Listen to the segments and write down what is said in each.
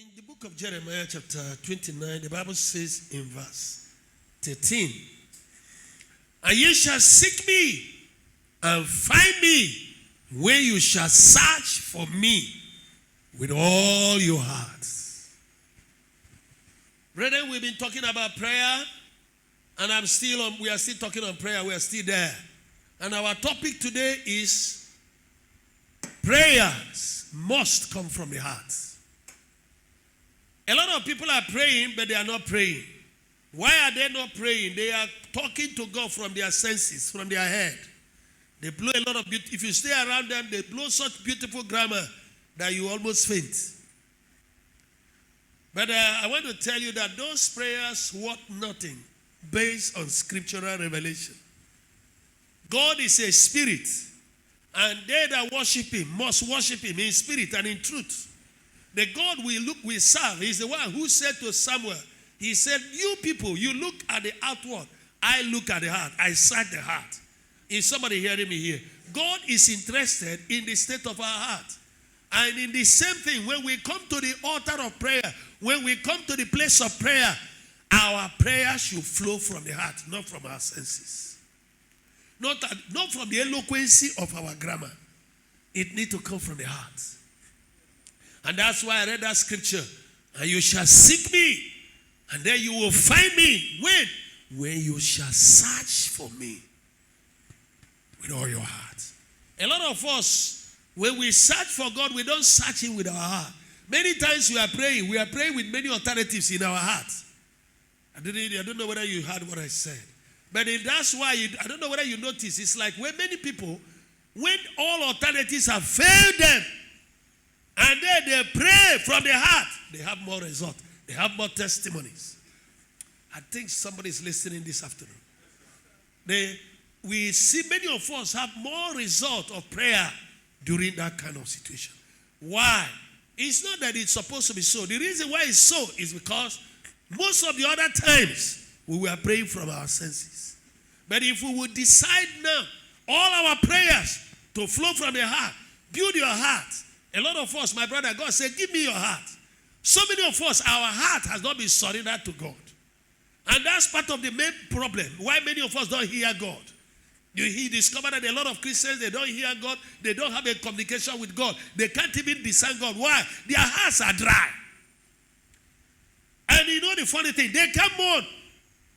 In the book of Jeremiah chapter 29, the Bible says in verse 13, and ye shall seek me and find me when you shall search for me with all your hearts. Brethren, we've been talking about prayer, and we are still talking on prayer. We are still there. And our topic today is prayers must come from the heart. A lot of people are praying, but they are not praying. Why are they not praying? They are talking to God from their senses, from their head. They blow a lot of if you stay around them, they blow such beautiful grammar that you almost faint. But I want to tell you that those prayers worth nothing based on scriptural revelation. God is a spirit, and they that worship him must worship him in spirit and in truth. The God we serve is the one who said to Samuel, he said, you people, you look at the outward, I look at the heart, I search the heart. Is somebody hearing me here? God is interested in the state of our heart. And in the same thing, when we come to the altar of prayer, when we come to the place of prayer, our prayer should flow from the heart, not from our senses. Not from the eloquence of our grammar. It needs to come from the heart. And that's why I read that scripture. And you shall seek me, and then you will find me. When you shall search for me with all your heart. A lot of us, when we search for God, we don't search him with our heart. Many times we are praying with many alternatives in our heart. I don't know whether you heard what I said. But that's why, I don't know whether you notice, it's like when many people, when all alternatives have failed them, and then they pray from the heart, they have more result. They have more testimonies. I think somebody is listening this afternoon. We see many of us have more result of prayer during that kind of situation. Why? It's not that it's supposed to be so. The reason why it's so is because most of the other times we were praying from our senses. But if we would decide now, all our prayers to flow from the heart, build your heart. A lot of us, my brother, God said, give me your heart. So many of us, our heart has not been surrendered to God. And that's part of the main problem, why many of us don't hear God. He discovered that a lot of Christians, they don't hear God. They don't have a communication with God. They can't even discern God. Why? Their hearts are dry. And you know the funny thing, they come on.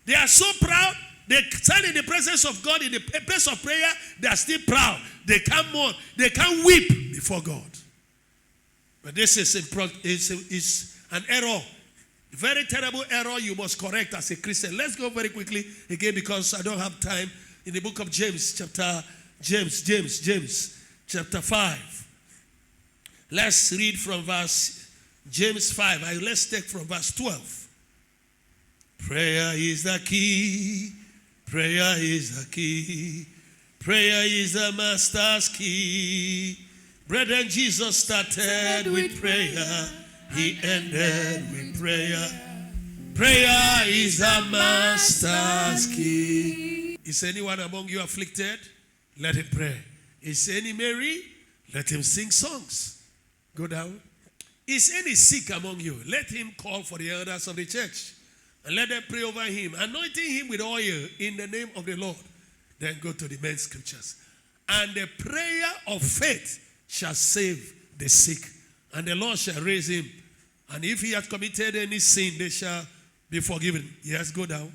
They are so proud. They stand in the presence of God, in the place of prayer, they are still proud. They come on. They can't weep before God. But this is an error. A very terrible error you must correct as a Christian. Let's go very quickly again because I don't have time. In the book of James, chapter 5. Let's read from James 5. Let's take from verse 12. Prayer is the key. Prayer is the key. Prayer is the master's key. Brethren, Jesus started with prayer. He ended with prayer. Prayer is the master's key. Is anyone among you afflicted? Let him pray. Is any merry? Let him sing songs. Go down. Is any sick among you? Let him call for the elders of the church. And let them pray over him, anointing him with oil in the name of the Lord. Then go to the main scriptures. And the prayer of faith shall save the sick, and the Lord shall raise him. And if he has committed any sin, they shall be forgiven. Yes, go down.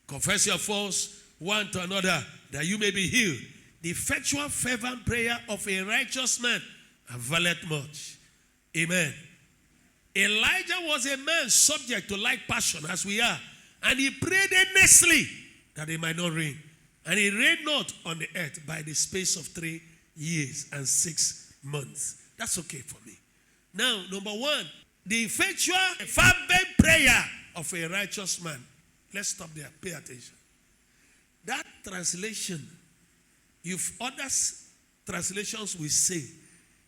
Confess your faults one to another, that you may be healed. The effectual fervent prayer of a righteous man availeth much. Amen. Elijah was a man subject to like passion as we are, and he prayed earnestly that it might not rain. And it rained not on the earth by the space of 3 years and 6 months. That's okay for me. Now, number one, the effectual fervent prayer of a righteous man. Let's stop there. Pay attention. That translation, if other translations will say,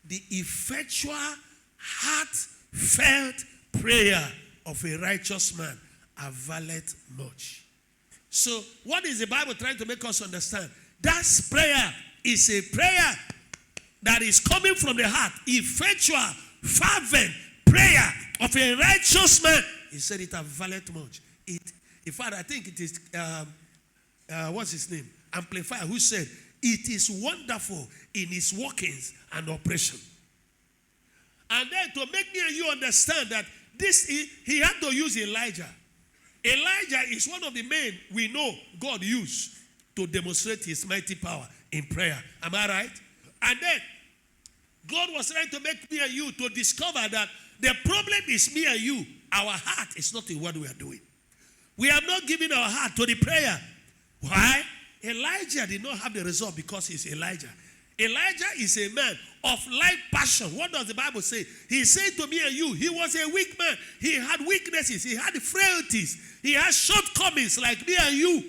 the effectual, heartfelt prayer of a righteous man availeth much. So, what is the Bible trying to make us understand? That prayer is a prayer that is coming from the heart. Effectual, fervent prayer of a righteous man, he said it availeth much. In fact, I think it is, what's his name? Amplifier, who said, it is wonderful in his workings and operation. And then to make me and you understand that he had to use Elijah. Elijah is one of the men we know God used to demonstrate his mighty power in prayer. Am I right? And then God was trying to make me and you to discover that the problem is me and you. Our heart is not in what we are doing. We have not given our heart to the prayer. Why? Elijah did not have the result because he's Elijah. Elijah is a man of like passion. What does the Bible say? He said to me and you, he was a weak man. He had weaknesses. He had frailties. He had shortcomings like me and you.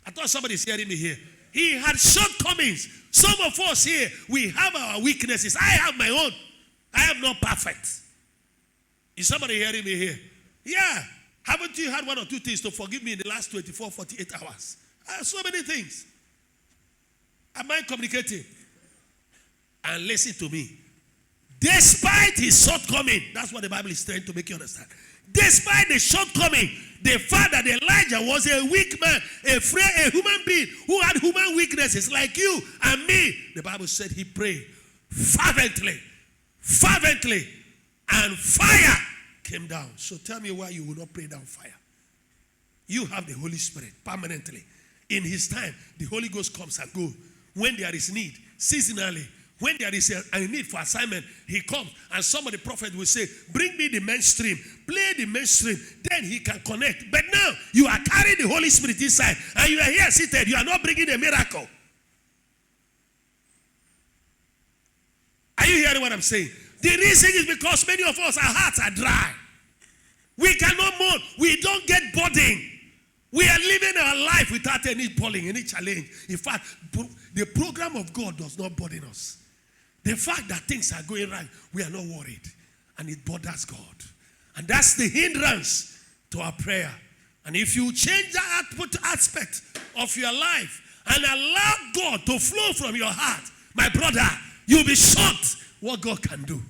I thought somebody's hearing me here. He had shortcomings. Some of us here, we have our weaknesses. I have my own. I am not perfect. Is somebody hearing me here? Yeah. Haven't you had one or two things to forgive me in the last 24, 48 hours? So many things. Am I communicating? And listen to me. Despite his shortcoming, that's what the Bible is trying to make you understand. Despite the shortcoming, the fact that Elijah was a weak man, a human being who had human weaknesses like you and me, the Bible said he prayed fervently, and fire came down. So tell me why you will not pray down fire. You have the Holy Spirit permanently. In his time, the Holy Ghost comes and goes. When there is need, seasonally, when there is a need for assignment, he comes. And some of the prophet will say, bring me the mainstream, play the mainstream, then he can connect. But now, you are carrying the Holy Spirit inside, and you are here seated. You are not bringing a miracle. Are you hearing what I'm saying? The reason is because many of us, our hearts are dry. We cannot mourn. We don't get burdened. We are living our life without any pulling, any challenge. In fact, the program of God does not burden us. The fact that things are going right, we are not worried. And it bothers God. And that's the hindrance to our prayer. And if you change that aspect of your life and allow God to flow from your heart, my brother, you'll be shocked what God can do.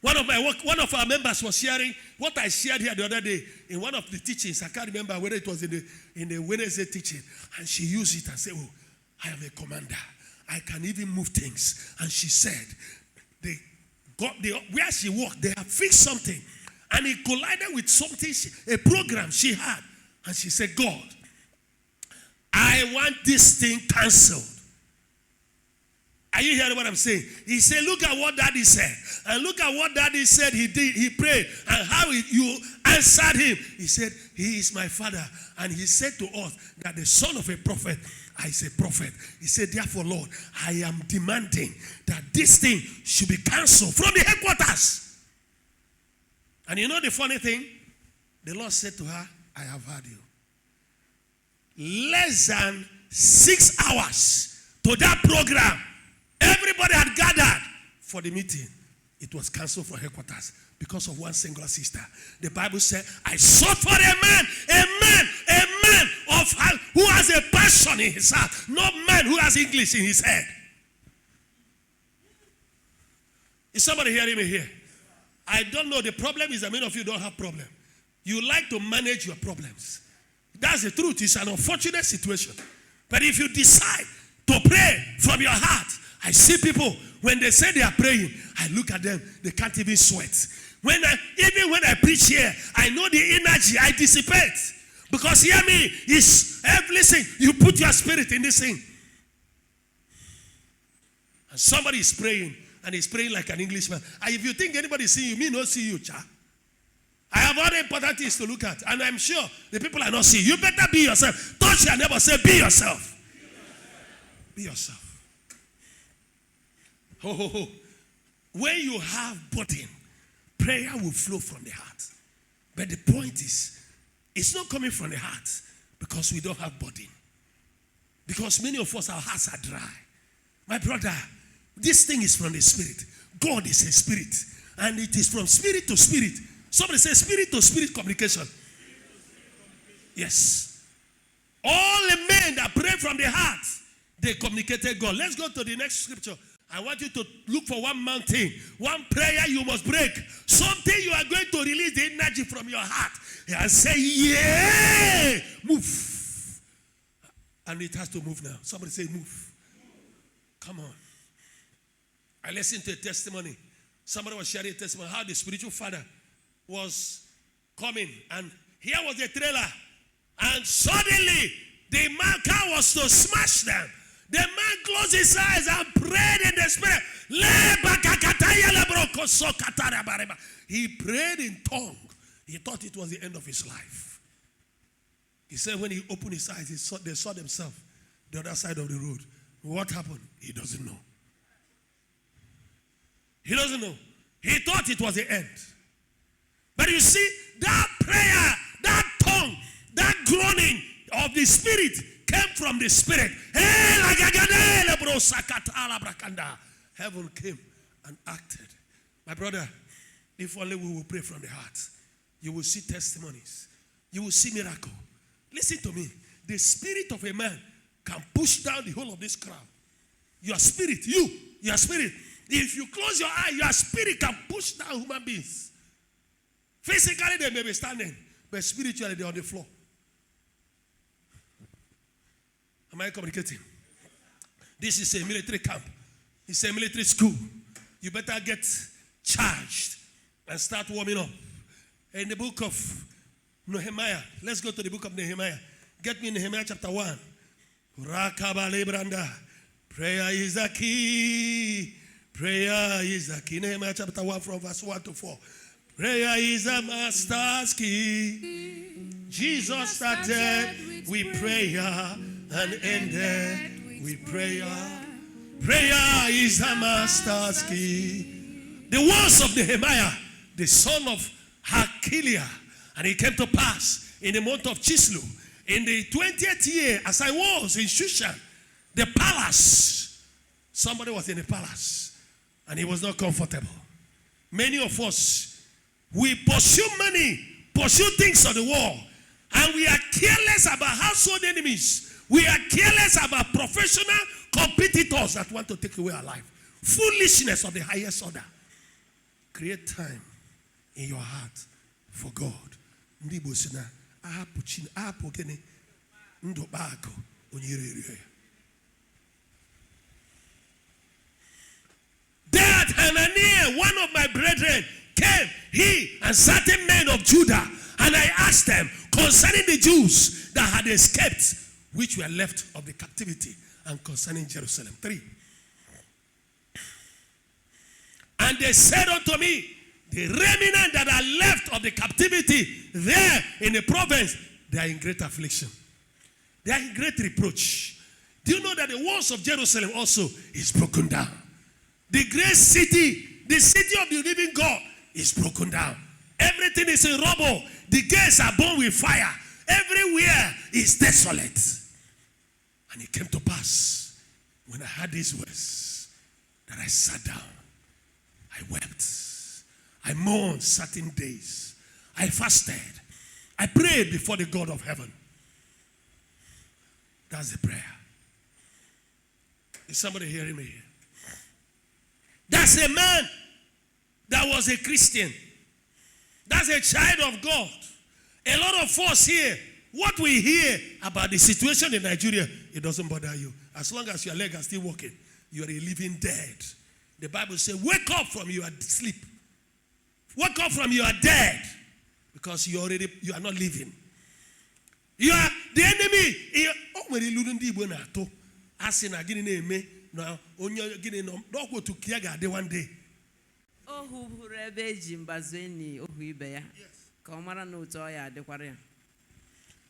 One of our members was sharing what I shared here the other day in one of the teachings. I can't remember whether it was in the Wednesday teaching. And she used it and said, oh, I am a commander. I can even move things. And she said, where she worked, they have fixed something. And it collided with something, a program she had. And she said, God, I want this thing cancelled. Are you hearing what I'm saying? He said, look at what daddy said. And look at what daddy said he did. He prayed. And how you answered him. He said, he is my father. And he said to us that the son of a prophet is a prophet. He said, therefore, Lord, I am demanding that this thing should be cancelled from the headquarters. And you know the funny thing? The Lord said to her, I have heard you. Less than 6 hours to that program, everybody had gathered for the meeting. It was cancelled from headquarters because of one single sister. The Bible said, I sought for a man who has a passion in his heart, not man who has English in his head. Is somebody hearing me here? I don't know. The problem is that many of you don't have problem. You like to manage your problems. That's the truth. It's an unfortunate situation. But if you decide to pray from your heart, I see people, when they say they are praying, I look at them, they can't even sweat. Even when I preach here, I know the energy I dissipate. Because hear me, listen, you put your spirit in this thing. And somebody is praying, and he's praying like an Englishman. And if you think anybody see you, me not see you, cha. I have other important things to look at. And I'm sure the people are not seeing you. You better be yourself. Touch your neighbor, say, be yourself. Be yourself. When you have burden, prayer will flow from the heart. But the point is, it's not coming from the heart because we don't have burden. Because many of us, our hearts are dry. My brother, this thing is from the spirit. God is a spirit. And it is from spirit to spirit. Somebody say spirit to spirit communication. Yes. All the men that pray from the heart, they communicated God. Let's go to the next scripture. I want you to look for one mountain, one prayer you must break, Something you are going to release the energy from your heart and say, yeah, move. And it has to move now. Somebody say, move. Come on. I listened to a testimony. Somebody was sharing a testimony how the spiritual father was coming. And here was the trailer. And suddenly, the man car was to smash them. The man closed his eyes and prayed in the spirit. He prayed in tongue. He thought it was the end of his life. He said when he opened his eyes, they saw themselves the other side of the road. What happened? He doesn't know. He doesn't know. He thought it was the end. But you see, that prayer, that tongue, that groaning of the spirit came from the spirit. Heaven came and acted. My brother, if only we will pray from the heart, you will see testimonies. You will see miracle. Listen to me. The spirit of a man can push down the whole of this crowd. Your spirit, your spirit. If you close your eye, your spirit can push down human beings. Physically, they may be standing, but spiritually, they're on the floor. Am I communicating? This is a military camp. It's a military school. You better get charged and start warming up. In the book of Nehemiah, let's go to the book of Nehemiah. Get me Nehemiah chapter 1. Prayer is the key. Prayer is the key. Nehemiah chapter 1 from verse 1 to 4. Prayer is the master's key. Jesus started with prayer and ended with prayer. Prayer is the master's key. The words of Nehemiah, the son of Hakaliah, and it came to pass in the month of Chislev, in the 20th year, as I was in Shushan, the palace. Somebody was in the palace, and he was not comfortable. Many of us, we pursue money, pursue things of the world, and we are careless about household enemies. We are careless about professional competitors that want to take away our life. Foolishness of the highest order. Create time in your heart for God. That Hananiah, one of my brethren, came, he and certain men of Judah, and I asked them concerning the Jews that had escaped, which were left of the captivity, and concerning Jerusalem. 3. And they said unto me, the remnant that are left of the captivity there in the province, they are in great affliction. They are in great reproach. Do you know that the walls of Jerusalem also is broken down? The great city, the city of the living God, is broken down. Everything is in rubble. The gates are burned with fire. Everywhere is desolate. And it came to pass, when I heard these words, that I sat down. I wept. I mourned certain days. I fasted. I prayed before the God of heaven. That's the prayer. Is somebody hearing me here? That's a man that was a Christian. That's a child of God. A lot of us here, what we hear about the situation in Nigeria, it doesn't bother you. As long as your leg are still working, you are a living dead. The Bible says, wake up from your sleep. Wake up from your dead. Because you are not living. You are the enemy. One day.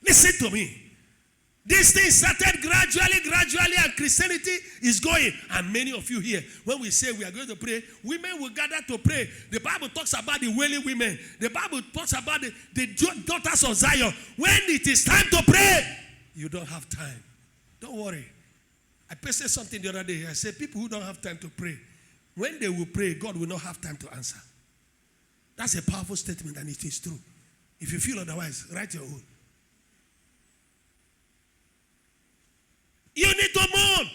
Listen to me. This thing started gradually, and Christianity is going. And many of you here, when we say we are going to pray, women will gather to pray. The Bible talks about the wailing women. The Bible talks about the daughters of Zion. When it is time to pray, you don't have time. Don't worry. I posted something the other day. I said, people who don't have time to pray, when they will pray, God will not have time to answer. That's a powerful statement, and it is true. If you feel otherwise, write your own. You need to mourn.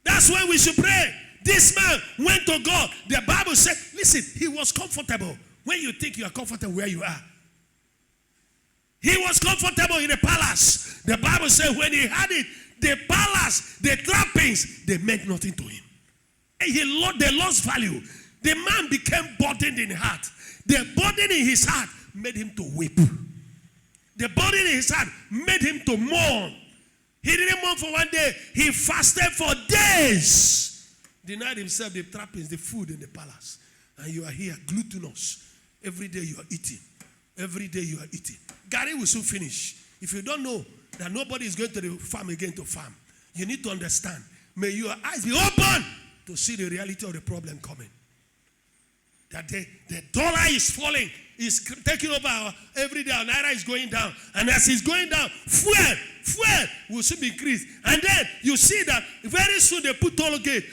That's why we should pray. This man went to God. The Bible said, listen, he was comfortable. When you think you are comfortable where you are, he was comfortable in the palace. The Bible said when he had it, the palace, the trappings, they meant nothing to him. They lost value. The man became burdened in heart. The burden in his heart made him to weep. The burden in his heart made him to mourn. He didn't mourn for one day. He fasted for days. Denied himself the trappings, the food in the palace. And you are here, glutinous. Every day you are eating. Every day you are eating. Gary will soon finish. If you don't know that nobody is going to the farm again to farm, you need to understand. May your eyes be open to see the reality of the problem coming. That the dollar is falling, is taking over every day. Our naira is going down. And as it's going down, fuel will soon be increased. And then you see that very soon they put toll gate.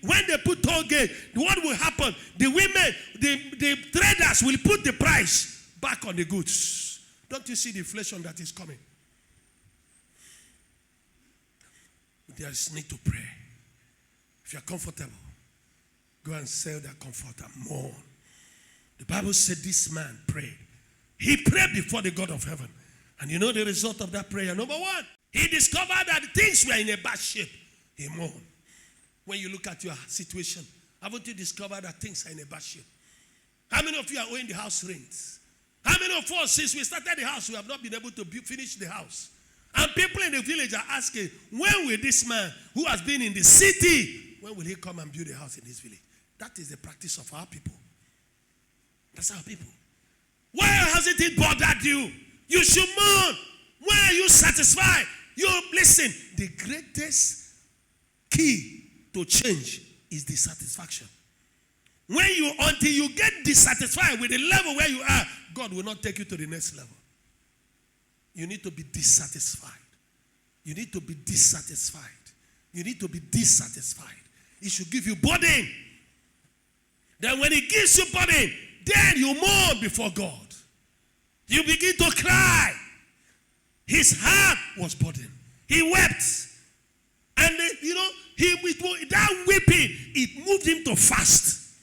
When they put toll gate, what will happen? The women, the traders will put the price back on the goods. Don't you see the inflation that is coming? There is need to pray. If you are comfortable, go and sell that comfort and mourn. The Bible said this man prayed. He prayed before the God of heaven. And you know the result of that prayer? Number one, he discovered that things were in a bad shape. He mourned. When you look at your situation, haven't you discovered that things are in a bad shape? How many of you are owing the house rent? How many of us, since we started the house, we have not been able to finish the house? And people in the village are asking, when will this man who has been in the city, when will he come and build a house in this village? That is the practice of our people. That's our people. Why hasn't it bothered you? You should mourn. Why are you satisfied? Listen, the greatest key to change is dissatisfaction. Until you get dissatisfied with the level where you are, God will not take you to the next level. You need to be dissatisfied. You need to be dissatisfied. You need to be dissatisfied. It should give you burden. Then when it gives you burden, then you mourn before God. You begin to cry. His heart was burdened. He wept. And that weeping, it moved him to fast.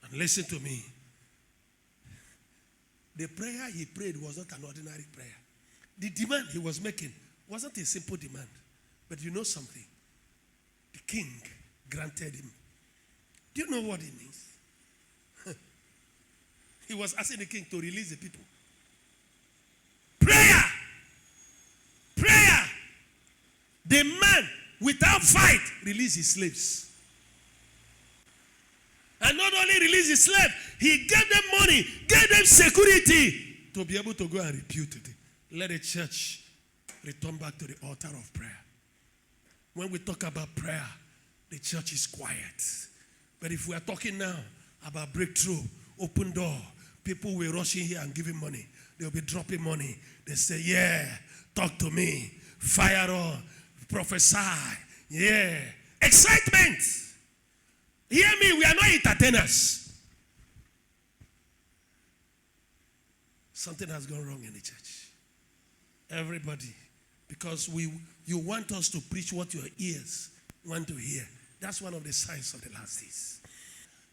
And listen to me. The prayer he prayed was not an ordinary prayer. The demand he was making wasn't a simple demand. But you know something? The king granted him. Do you know what it means? He was asking the king to release the people. Prayer. Prayer. The man, without fight, released his slaves. And not only released his slaves, he gave them money, gave them security to be able to go and repute it. Let the church return back to the altar of prayer. When we talk about prayer, the church is quiet. But if we are talking now about breakthrough, open door, people will rush in here and give him money. They'll be dropping money. They say, yeah, talk to me. Fire on. Prophesy. Yeah. Excitement. Hear me, we are not entertainers. Something has gone wrong in the church. Everybody. Because you want us to preach what your ears want to hear. That's one of the signs of the last days.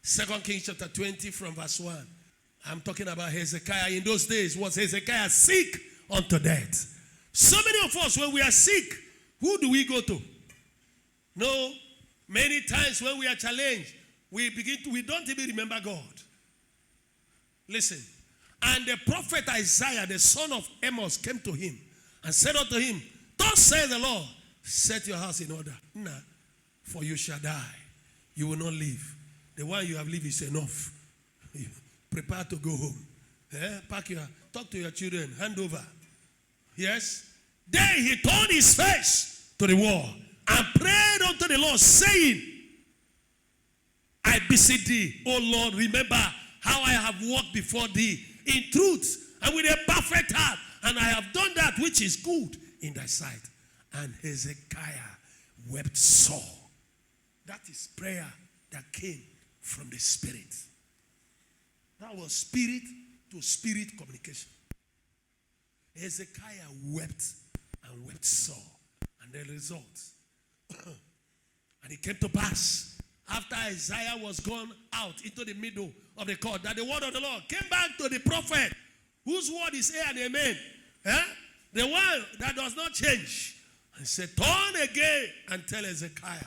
2 Kings chapter 20 from verse 1. I'm talking about Hezekiah. In those days, was Hezekiah sick unto death? So many of us, when we are sick, who do we go to? No, many times when we are challenged, we don't even remember God. Listen. And the prophet Isaiah, the son of Amos, came to him and said unto him, thus says the Lord, set your house in order. Nah, for you shall die. You will not live. The one you have lived is enough. Prepare to go home. Talk to your children. Hand over. Yes. Then he turned his face to the wall and prayed unto the Lord, saying, I beseech thee, O Lord, remember how I have walked before thee in truth and with a perfect heart, and I have done that which is good in thy sight. And Hezekiah wept sore. That is prayer that came from the Spirit. That was spirit to spirit communication. Hezekiah wept sore. And the result. And it came to pass after Isaiah was gone out into the middle of the court, that the word of the Lord came back to the prophet, whose word is A and amen. The one that does not change. And said, turn again and tell Hezekiah,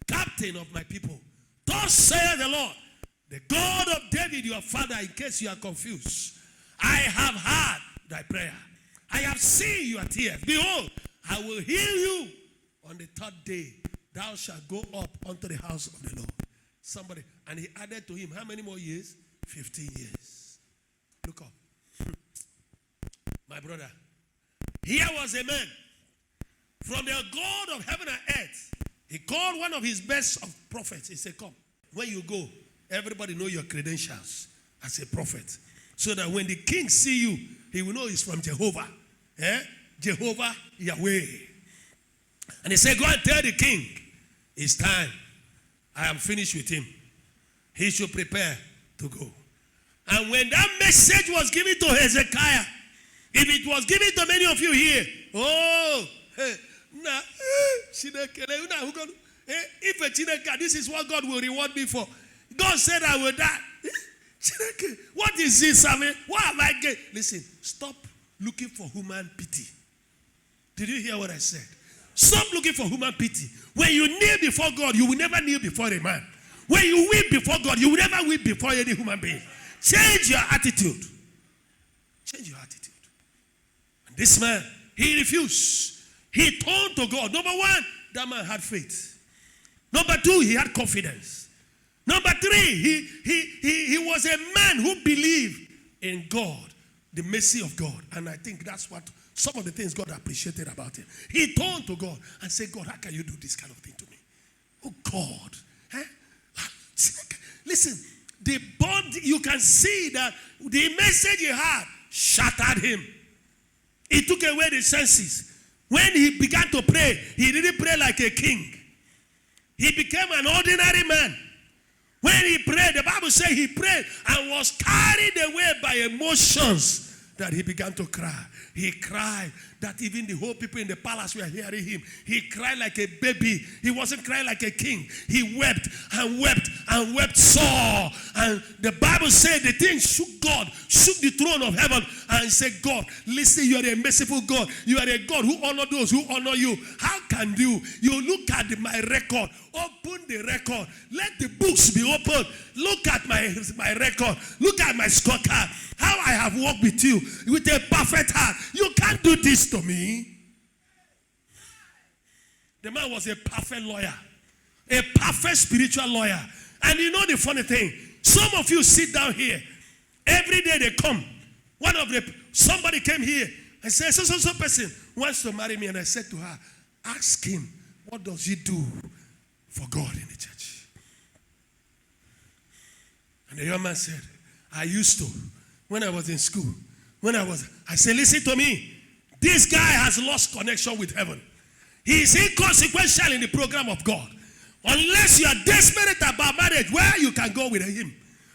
captain of my people, thus saith the Lord, the God of David your father, in case you are confused, I have heard thy prayer. I have seen your tears. Behold, I will heal you. On the third day, thou shalt go up unto the house of the Lord. Somebody, and he added to him, how many more years? 15 years. Look up. My brother, here was a man from the God of heaven and earth. He called one of his best of prophets. He said, come, when you go, everybody know your credentials as a prophet. So that when the king see you, he will know it's from Jehovah. Jehovah Yahweh. And he said, go and tell the king, it's time. I am finished with him. He should prepare to go. And when that message was given to Hezekiah, if it was given to many of you here, if a Chineke, this is what God will reward me for. God said I will die. What is this? I mean, what am I getting? Listen, stop looking for human pity. Did you hear what I said? Stop looking for human pity. When you kneel before God, you will never kneel before a man. When you weep before God, you will never weep before any human being. Change your attitude. Change your attitude. And this man, he refused. He turned to God. Number one, that man had faith. Number two, he had confidence. Number three, he was a man who believed in God, the mercy of God. And I think that's what some of the things God appreciated about him. He turned to God and said, God, how can you do this kind of thing to me? Oh, God. Listen, the bond, you can see that the message he had shattered him. It took away the senses. When he began to pray, he didn't pray like a king. He became an ordinary man. When he prayed, the Bible says he prayed and was carried away by emotions that he began to cry. He cried that even the whole people in the palace were hearing him. He cried like a baby. He wasn't crying like a king. He wept and wept and wept sore. And the Bible said the thing shook God, shook the throne of heaven, and said, God, listen, you are a merciful God. You are a God who honors those who honor you. How can you look at my record, open the record, let the books be opened, look at my record, look at my scorecard, how I have walked with you with a perfect heart. You can't do this to me. The man was a perfect lawyer, a perfect spiritual lawyer. And you know the funny thing, some of you sit down here, every day they come. Somebody came here and said, so person wants to marry me. And I said to her, ask him, what does he do for God in the church? And the young man said, I used to, when I was in school, I said, listen to me. This guy has lost connection with heaven. He is inconsequential in the program of God. Unless you are desperate about marriage, where you can go with him.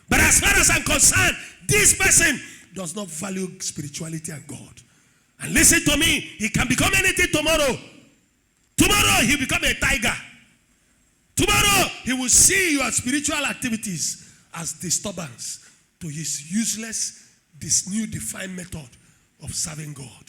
But as far as I'm concerned, this person does not value spirituality and God. And listen to me, he can become anything tomorrow. Tomorrow he'll become a tiger. Tomorrow he will see your spiritual activities as disturbance to his useless, this new defined method of serving God.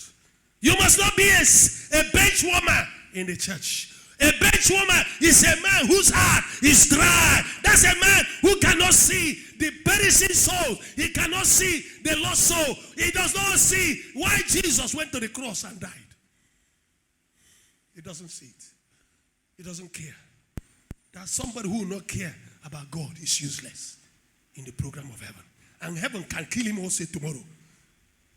You must not be a bench warmer in the church. A bench warmer is a man whose heart is dry. That's a man who cannot see the perishing soul. He cannot see the lost soul. He does not see why Jesus went to the cross and died. He doesn't see it. He doesn't care. That somebody who will not care about God is useless in the program of heaven. And heaven can kill him also tomorrow.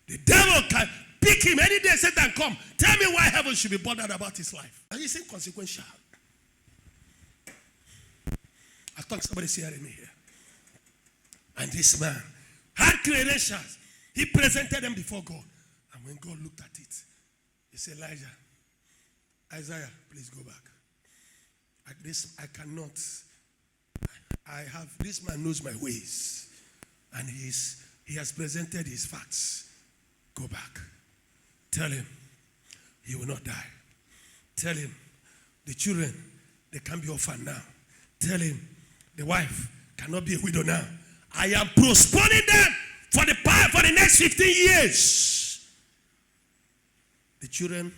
The devil can pick him any day. Satan, come. Tell me why heaven should be bothered about his life. And he's inconsequential. I thought somebody's hearing me here. And this man had credentials. He presented them before God. And when God looked at it, he said, Isaiah, please go back. I cannot. This man knows my ways. And he has presented his facts. Go back. Tell him he will not die. Tell him the children, they can't be orphaned now. Tell him The wife cannot be a widow now. I am postponing them for the next 15 years. The children,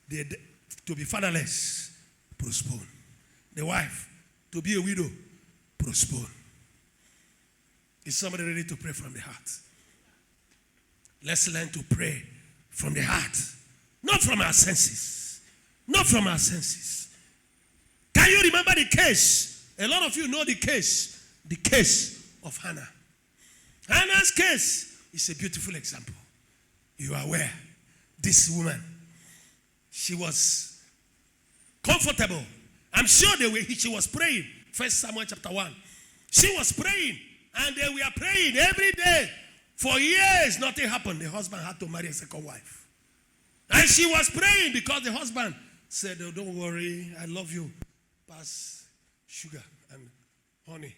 to be fatherless, postpone. The wife, to be a widow, postpone. Is somebody ready to pray from the heart? Let's learn to pray from the heart. Not from our senses. Not from our senses. Can you remember the case? A lot of you know the case. The case of Hannah. Hannah's case is a beautiful example. You are aware. This woman, she was comfortable. I'm sure she was praying. 1 Samuel chapter 1. She was praying. And they were praying every day. For years, nothing happened. The husband had to marry a second wife. And she was praying because the husband said, oh, don't worry, I love you. Pass sugar and honey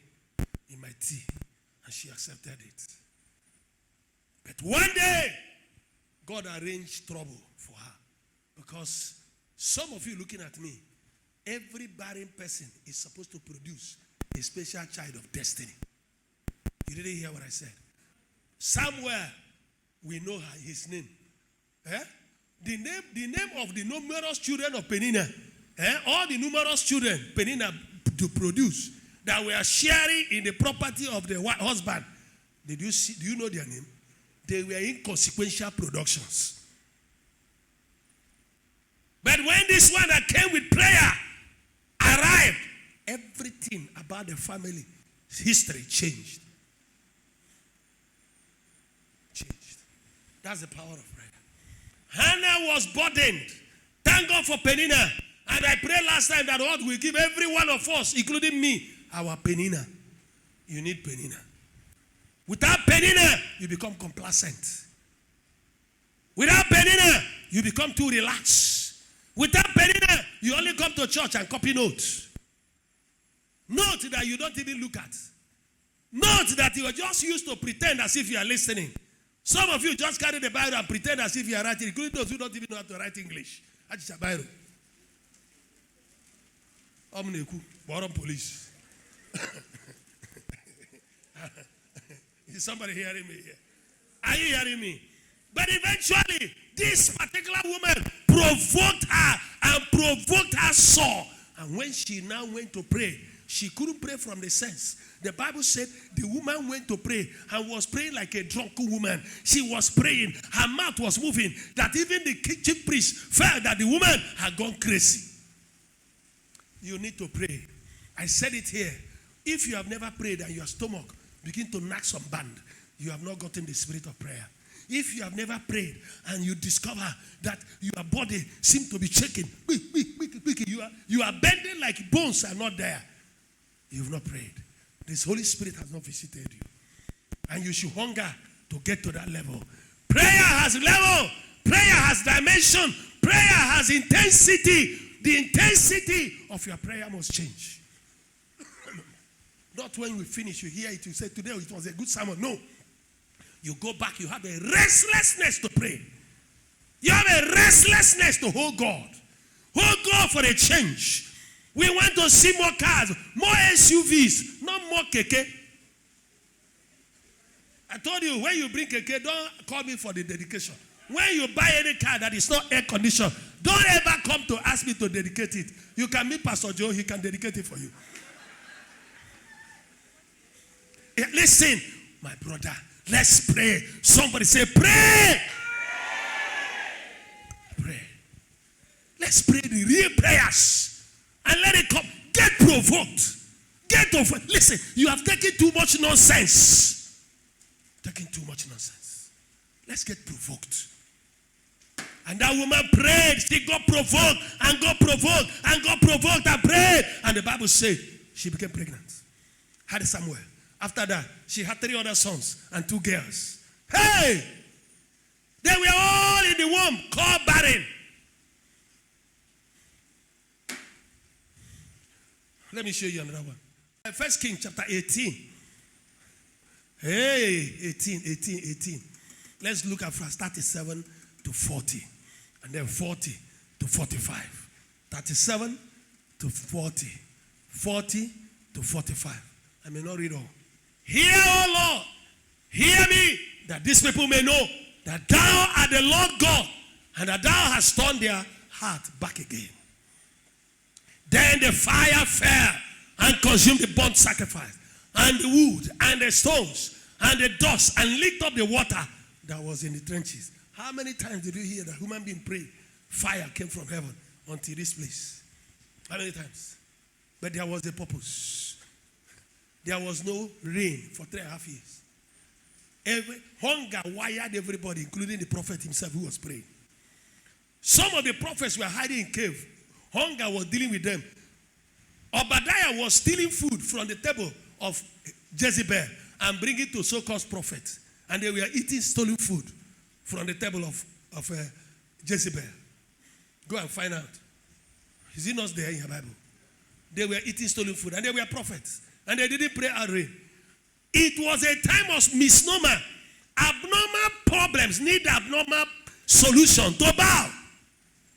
in my tea. And she accepted it. But one day, God arranged trouble for her. Because some of you looking at me, every barren person is supposed to produce a special child of destiny. You didn't hear what I said. Somewhere, we know his name. The name of the numerous children of Peninnah, all the numerous children Peninnah to produce that were sharing in the property of the husband. Do you know their name? They were inconsequential productions. But when this one that came with prayer arrived, everything about the family history changed. That's the power of prayer. Hannah was burdened. Thank God for Peninnah. And I prayed last time that God will give every one of us, including me, our Peninnah. You need Peninnah. Without Peninnah, you become complacent. Without Peninnah, you become too relaxed. Without Peninnah, you only come to church and copy notes. Note that you don't even look at. Note that you are just used to pretend as if you are listening. Some of you just carry the Bible and pretend as if you are writing, including those who don't even know how to write English. That's your Bible. Police. Is somebody hearing me here? Are you hearing me? But eventually, this particular woman provoked her sore. And when she now went to pray, she couldn't pray from the sense. The Bible said the woman went to pray and was praying like a drunken woman. She was praying. Her mouth was moving. That even the chief priest felt that the woman had gone crazy. You need to pray. I said it here. If you have never prayed and your stomach begin to knock some band, you have not gotten the spirit of prayer. If you have never prayed and you discover that your body seems to be shaking, you are bending like bones are not there, you've not prayed. This Holy Spirit has not visited you. And you should hunger to get to that level. Prayer has level. Prayer has dimension. Prayer has intensity. The intensity of your prayer must change. Not when we finish, you hear it, you say, today it was a good sermon. No. You go back, you have a restlessness to pray. You have a restlessness to hold God. Hold God for a change. We want to see more cars, more SUVs, not more keke. I told you, when you bring keke, don't call me for the dedication. When you buy any car that is not air conditioned, don't ever come to ask me to dedicate it. You can meet Pastor Joe, he can dedicate it for you. Listen, my brother, let's pray. Somebody say, pray. Pray. Let's pray the real prayers. And let it come. Get provoked. Get over. Listen, you have taken too much nonsense. Taking too much nonsense. Let's get provoked. And that woman prayed. She got provoked and got provoked and got provoked and prayed. And the Bible said she became pregnant. Had Samuel. After that, she had 3 other sons and 2 girls. Hey! They were all in the womb called barren. Let me show you another one. 1 Kings chapter 18. Hey, 18. Let's look at verse 37 to 40. And then 40 to 45. 37 to 40. 40 to 45. I may not read all. Hear, O Lord, hear me, that these people may know that thou art the Lord God, and that thou hast turned their heart back again. Then the fire fell and consumed the burnt sacrifice, and the wood, and the stones, and the dust, and licked up the water that was in the trenches. How many times did you hear that human being pray? Fire came from heaven until this place. How many times? But there was a purpose. There was no rain for 3.5 years. Hunger wired everybody, including the prophet himself who was praying. Some of the prophets were hiding in cave. Hunger was dealing with them. Obadiah was stealing food from the table of Jezebel and bringing it to so-called prophets. And they were eating stolen food from the table of Jezebel. Go and find out. Is it not there in your Bible? They were eating stolen food and they were prophets. And they didn't pray out rain. It was a time of misnomer. Abnormal problems need abnormal solution to bow.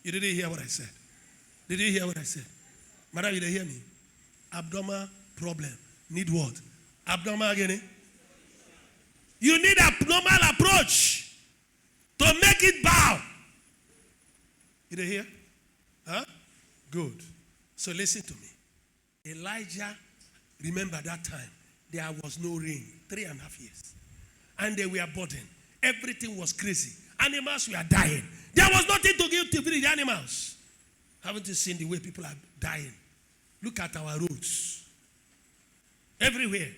You didn't hear what I said. Did you hear what I said? Madam, you didn't hear me? Abnormal problem need what? Abnormal again? You need abnormal approach to make it bow. You didn't hear? Huh? Good. So listen to me. Elijah, remember that time, there was no rain, 3.5 years. And they were burdened. Everything was crazy. Animals were dying. There was nothing to give to feed the animals. Haven't you seen the way people are dying? Look at our roads. Everywhere.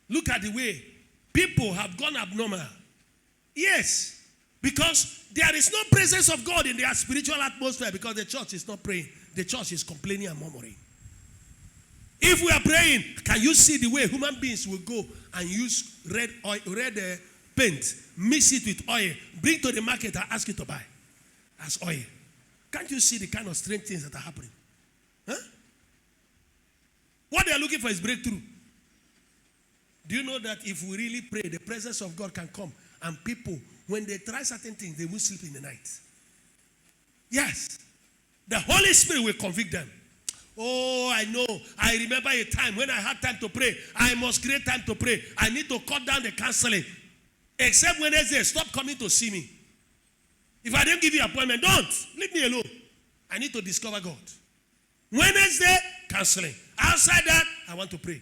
Look at the way people have gone abnormal. Yes. Because there is no presence of God in their spiritual atmosphere because the church is not praying. The church is complaining and murmuring. If we are praying, can you see the way human beings will go and use red paint, mix it with oil, bring to the market and ask you to buy as oil? Can't you see the kind of strange things that are happening? Huh? What they are looking for is breakthrough. Do you know that if we really pray, the presence of God can come and people, when they try certain things, they will sleep in the night? Yes. The Holy Spirit will convict them. Oh, I know. I remember a time when I had time to pray. I must create time to pray. I need to cut down the counseling. Except Wednesday, stop coming to see me. If I didn't give you an appointment, don't. Leave me alone. I need to discover God. Wednesday, counseling. Outside that, I want to pray.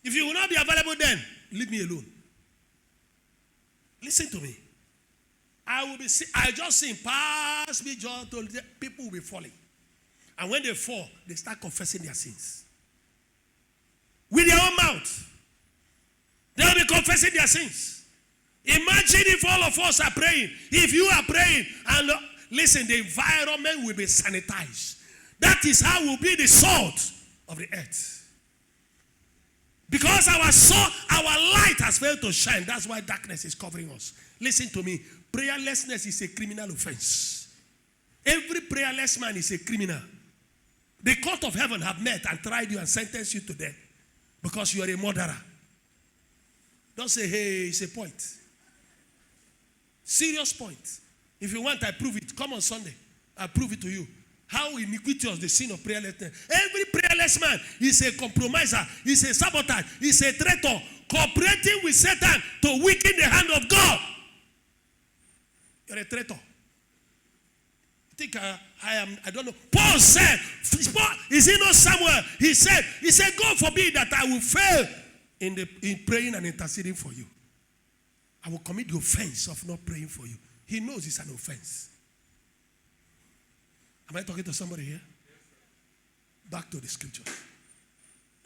If you will not be available then, leave me alone. Listen to me. I just seen pass me joy to people will be falling. And when they fall, they start confessing their sins. With their own mouth. They will be confessing their sins. Imagine if all of us are praying. If you are praying and listen, the environment will be sanitized. That is how we'll be the salt of the earth. Because our light has failed to shine. That's why darkness is covering us. Listen to me. Prayerlessness is a criminal offense. Every prayerless man is a criminal. The court of heaven have met and tried you and sentenced you to death because you are a murderer. Don't say, hey, it's a point. Serious point. If you want, I prove it. Come on Sunday. I prove it to you. How iniquitous the sin of prayerlessness. Every prayerless man is a compromiser, is a saboteur, is a traitor, cooperating with Satan to weaken the hand of God. You're a traitor. You think I don't know. Paul said, is it not somewhere? He said, God forbid that I will fail in praying and interceding for you. I will commit the offense of not praying for you. He knows it's an offense. Am I talking to somebody here? Back to the scripture.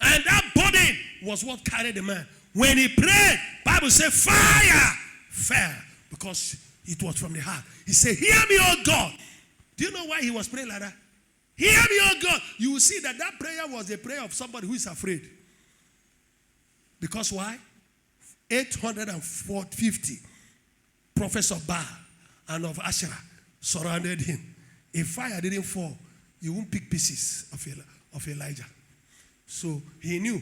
And that burden was what carried the man. When he prayed, Bible said fire fell because it was from the heart. He said, hear me, O God. Do you know why he was praying like that? Hear me, O God. You will see that prayer was a prayer of somebody who is afraid. Because why? 850 prophets of Baal and of Asherah surrounded him. If fire didn't fall, you won't pick pieces of Elijah. So he knew.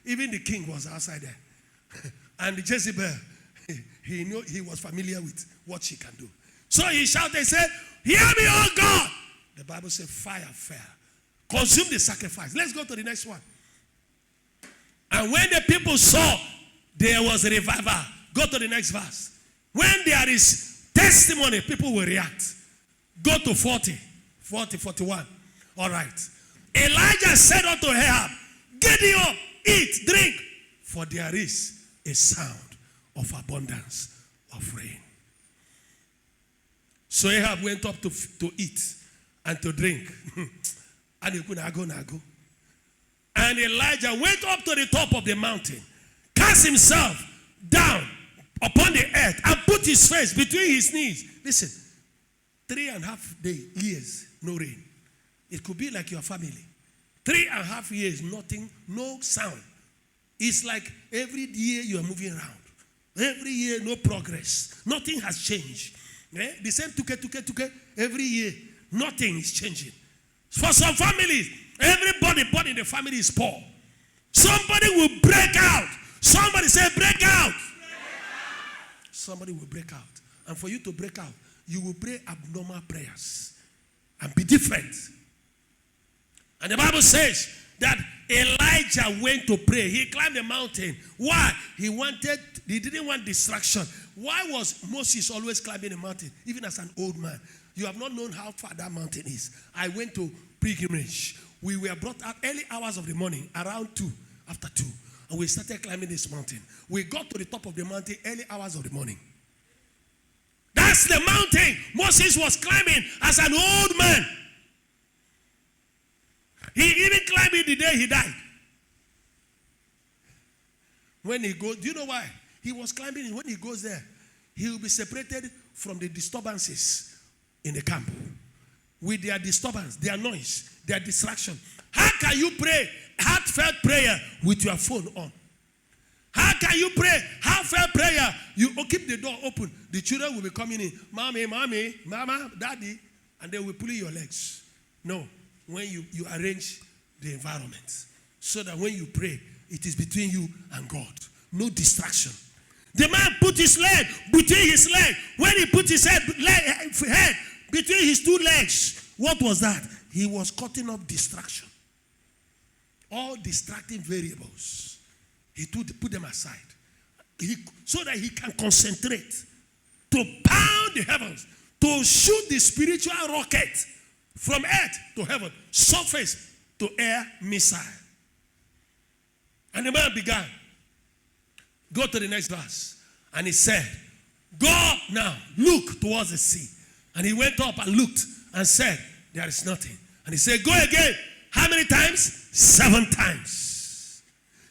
Even the king was outside there. And Jezebel, he knew, he was familiar with what she can do. So he shouted and said, hear me, O God. The Bible said fire fell. consume the sacrifice. Let's go to the next one. And when the people saw there was a revival, go to the next verse. When there is testimony, people will react. Go to 41. All right. Elijah said unto Ahab, get thee up, eat, drink, for there is a sound of abundance of rain. So Ahab went up to eat and to drink. And he couldn't go. And Elijah went up to the top of the mountain, cast himself down upon the earth, and put his face between his knees. Listen, 3.5 years, no rain. It could be like your family. 3.5 years, nothing, no sound. It's like every year you are moving around. Every year, no progress. Nothing has changed. The same tuke, every year, nothing is changing. For some families, everybody born in the family is poor. Somebody will break out. Somebody say, break out. Somebody will break out. And for you to break out, you will pray abnormal prayers and be different. And the Bible says that Elijah went to pray. He climbed the mountain. Why? He didn't want distraction. Why was Moses always climbing the mountain, even as an old man? You have not known how far that mountain is. I went to pilgrimage. We were brought out early hours of the morning, around 2, after 2. And we started climbing this mountain. We got to the top of the mountain early hours of the morning. That's the mountain Moses was climbing as an old man. He even climbed it the day he died. When he goes, do you know why? He was climbing it. When he goes there, he will be separated from the disturbances in the camp. With their disturbance, their noise, their distraction. How can you pray heartfelt prayer with your phone on? How can you pray heartfelt prayer? You keep the door open. The children will be coming in. Mommy, mama, daddy. And they will pull your legs. No. When you arrange the environment. So that when you pray, it is between you and God. No distraction. The man put his leg between his leg. When he put his head between his two legs, what was that? He was cutting off distraction. All distracting variables. He put them aside. So that he can concentrate. To pound the heavens. To shoot the spiritual rocket from earth to heaven. Surface to air missile. And the man began. Go to the next verse. And he said, go now, look towards the sea. And he went up and looked and said, there is nothing. And he said, go again. How many times? 7 times.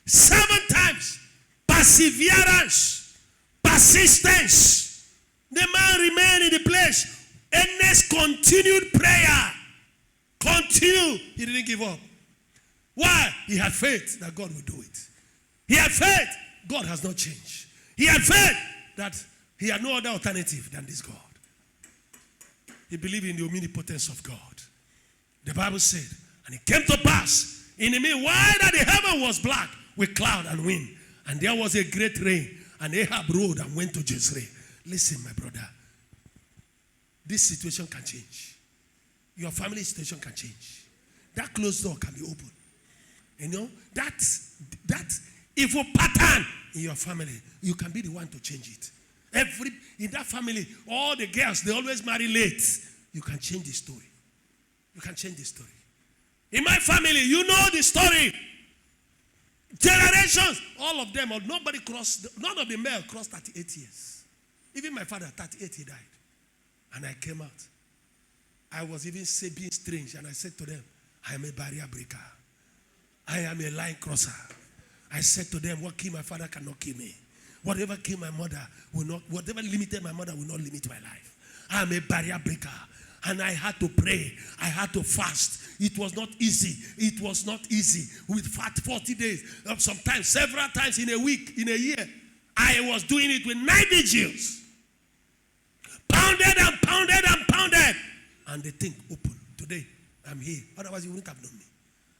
7 times. Perseverance. Persistence. The man remained in the place. Earnest continued prayer. Continue. He didn't give up. Why? He had faith that God would do it. He had faith. God has not changed. He had faith that he had no other alternative than this God. He believed in the omnipotence of God. The Bible said, and it came to pass in the meanwhile that the heaven was black with cloud and wind, and there was a great rain, and Ahab rode and went to Jezreel. Listen, my brother, this situation can change. Your family situation can change. That closed door can be opened. You know, that evil pattern in your family, you can be the one to change it. In that family, all the girls, they always marry late. You can change the story. You can change the story. In my family, you know the story. Generations, all of them, nobody crossed, none of the male crossed 38 years. Even my father, 38, he died. And I came out. I was even being strange, and I said to them, I am a barrier breaker. I am a line crosser. I said to them, what killed my father cannot kill me. Whatever killed my mother will not, whatever limited my mother will not limit my life. I am a barrier breaker. And I had to pray. I had to fast. It was not easy. It was not easy. With 40 days, sometimes several times in a week, in a year. I was doing it with 9 vigils. Pounded and pounded and pounded. And the thing opened. Today, I'm here. Otherwise, you wouldn't have known me.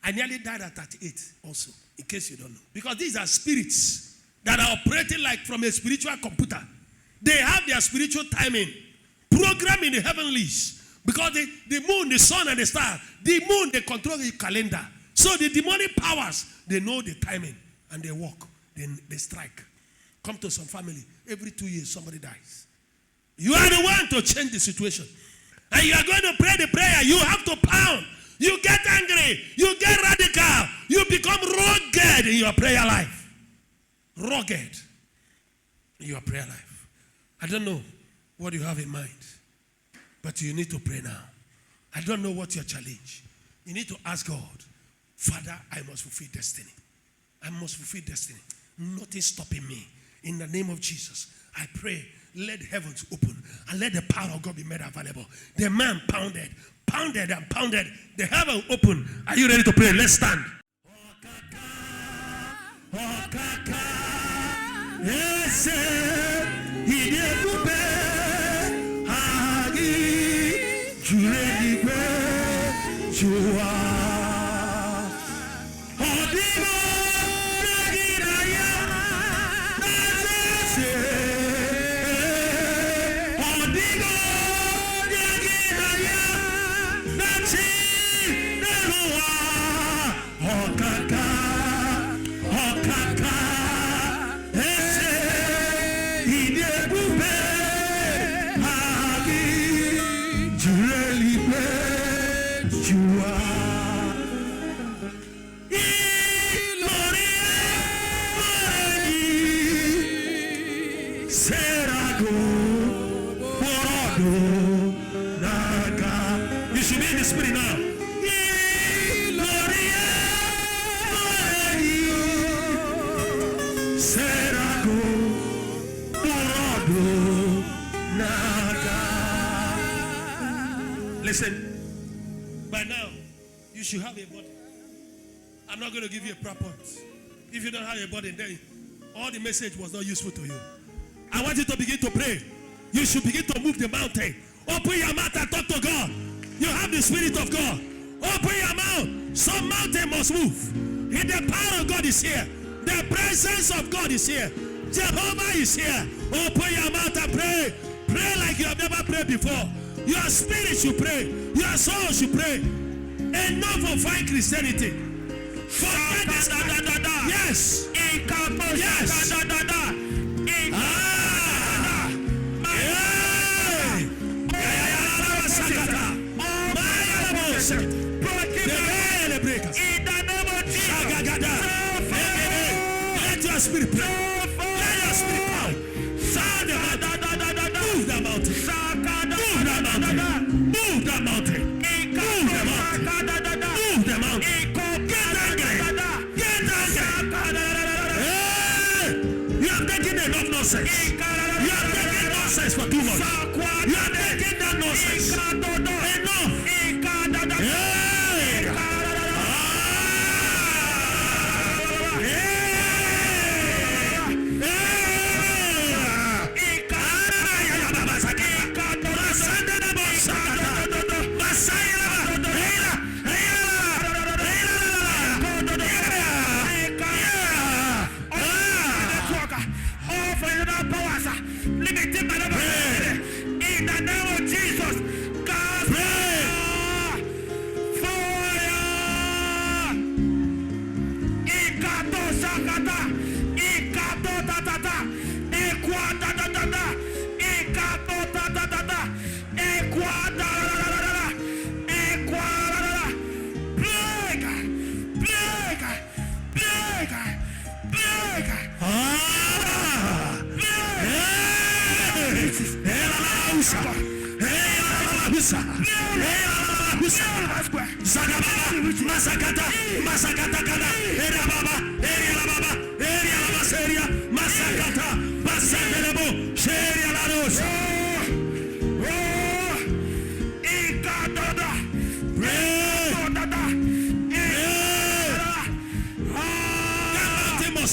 I nearly died at 38 also, in case you don't know. Because these are spirits that are operating like from a spiritual computer. They have their spiritual timing. Program in the heavenlies. Because the moon, the sun, and the star, the moon, they control the calendar. So the demonic powers, they know the timing and they walk, they strike. Come to some family, every 2 years somebody dies. You are the one to change the situation. And you are going to pray the prayer. You have to pound. You get angry. You get radical. You become rugged in your prayer life. Rugged in your prayer life. I don't know what you have in mind, but you need to pray now. I don't know what your challenge. You need to ask God, Father, I must fulfill destiny. I must fulfill destiny. Nothing stopping me. In the name of Jesus, I pray, let heavens open and let the power of God be made available. The man pounded and pounded. The heaven opened. Are you ready to pray? Let's stand. You should be in the spirit now. Listen, by now, you should have a body. I'm not going to give you a prayer point. If you don't have a body, then all the message was not useful to you. I want you to begin to pray. You should begin to move the mountain. Open your mouth and talk to God. You have the Spirit of God. Open your mouth. Some mountain must move. And the power of God is here. The presence of God is here. Jehovah is here. Open your mouth and pray. Pray like you have never prayed before. Your spirit should pray. Your soul should pray. Enough of fine Christianity. Forget this. Yes. Yes. Let your spirit pray. Let your spirit power. Move the mountain. Move the mountain. Move the mountain. Move the mountain. Move the mountain. Get angry. Get angry. Hey! You have taken enough nonsense. You have taken nonsense for too much. You have taken that nonsense. Enough. Hey!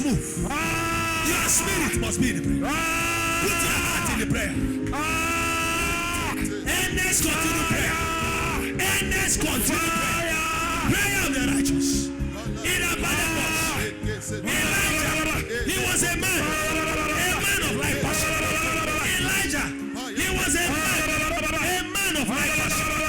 Move. Your spirit must be in the prayer. Put your heart in the prayer. And let's continue prayer. And let's continue prayer. Prayer of the righteous. In a Elijah, he was a man of like passion. Elijah, he was a man of like passion.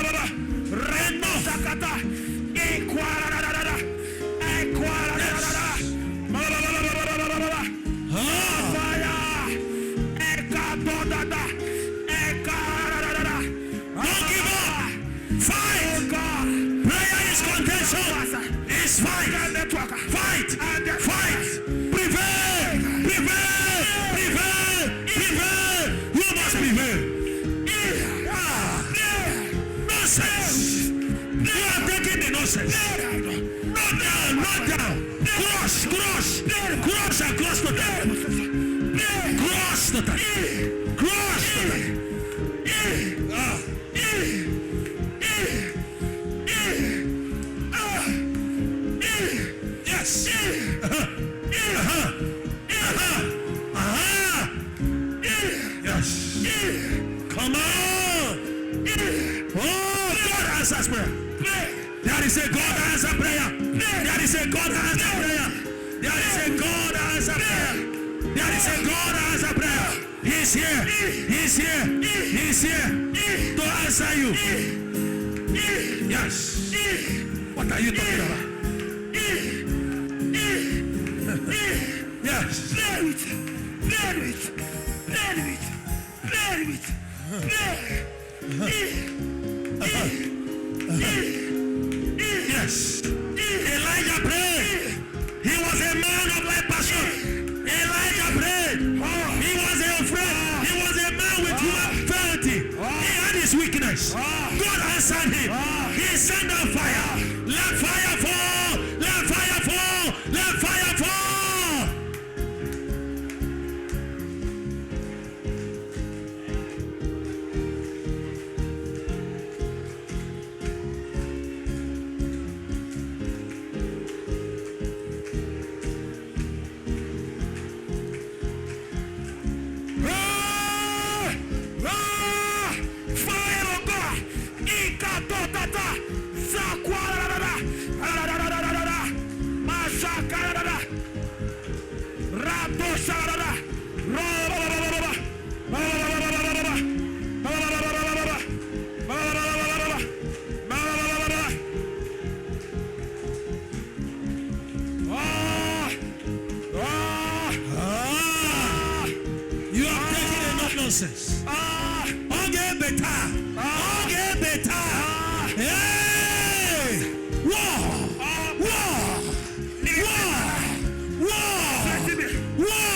total. Crush total. Yes. Yes. Come on. Oh, God answers prayer. That is a God answer prayer. That is a God answer prayer. That is a God answer prayer. That is a God answer prayer. He's here. He's here. He's here to answer you. Yes. What are you talking about? Yes. Yes. Elijah prayed. He was a man of like passion. Elijah prayed. He wasn't afraid. He was a man with human frailty. He had his weakness. God answered him. He sent out fire. Let fire fall. Let fire fall. Let fire fall. Nonsense. Okay, better. Okay, better. Hey! War! War! War! War! War!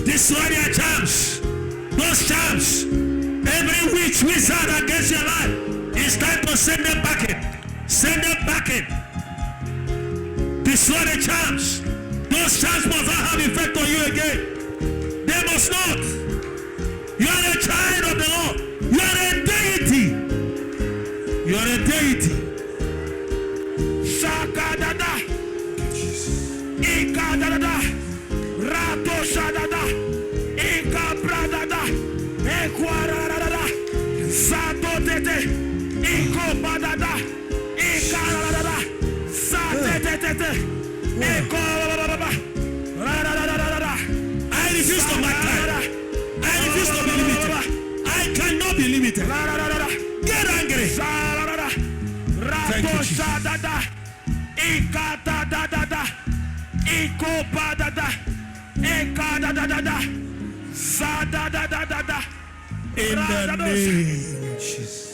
Destroy their charms. Those charms. Every witch wizard against your life. It's time to send them back in. Send them back in. Destroy the charms. Those charms must not have effect on you again. They must not. You are a child of the Lord. You are a deity. You are a deity. Shakadada. Ikadada. Rato shadada. Ikabradada. Ekwarada. Sato tete. Ikobadada. Ikarada. Sate tete. I refuse to mark time. I refuse to be limited. I cannot be limited. Get angry. Thank you, Jesus. In the name of Jesus.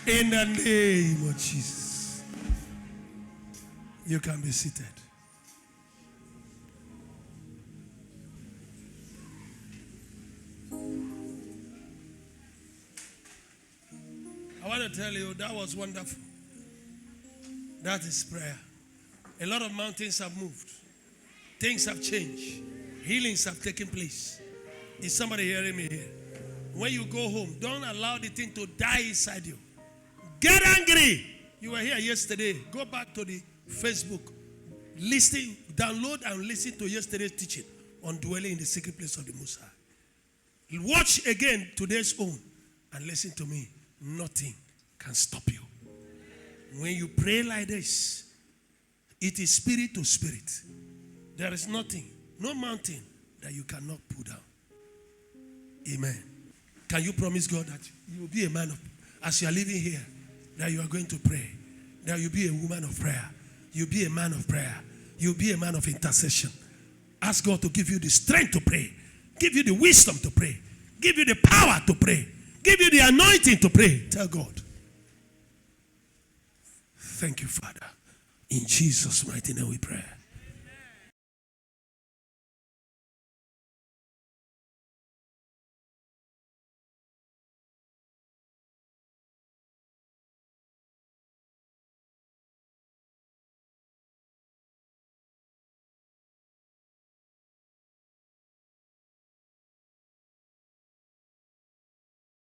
In the name of Jesus. You can be seated. I want to tell you, that was wonderful. That is prayer. A lot of mountains have moved. Things have changed. Healings have taken place. Is somebody hearing me here? When you go home, don't allow the thing to die inside you. Get angry. You were here yesterday. Go back to the Facebook. Listen, download and listen to yesterday's teaching on dwelling in the secret place of the Most High. Watch again today's own and listen to me. Nothing can stop you. When you pray like this, It is spirit to spirit. There is nothing, no mountain that you cannot pull down. Amen. Can you promise God that you will be a man of, as you are living here, that you are going to pray, that you'll be a woman of prayer, you'll be a man of prayer, you'll be a man of intercession. Ask God to give you the strength to pray, give you the wisdom to pray, give you the power to pray, give you the anointing to pray. Tell God, thank you, Father. In Jesus' mighty name we pray.